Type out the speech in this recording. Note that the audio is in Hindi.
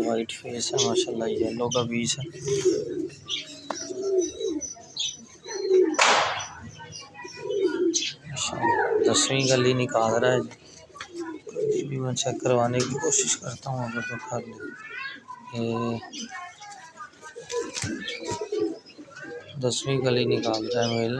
वाइट फेस है माशाल्लाह, येलो का बीच है। दसवीं गली निकाल रहा है। कभी भी मैं चेक करवाने की कोशिश करता हूँ, अगर तो कर ले। ये 10वीं गली निकाल रहा है मेल।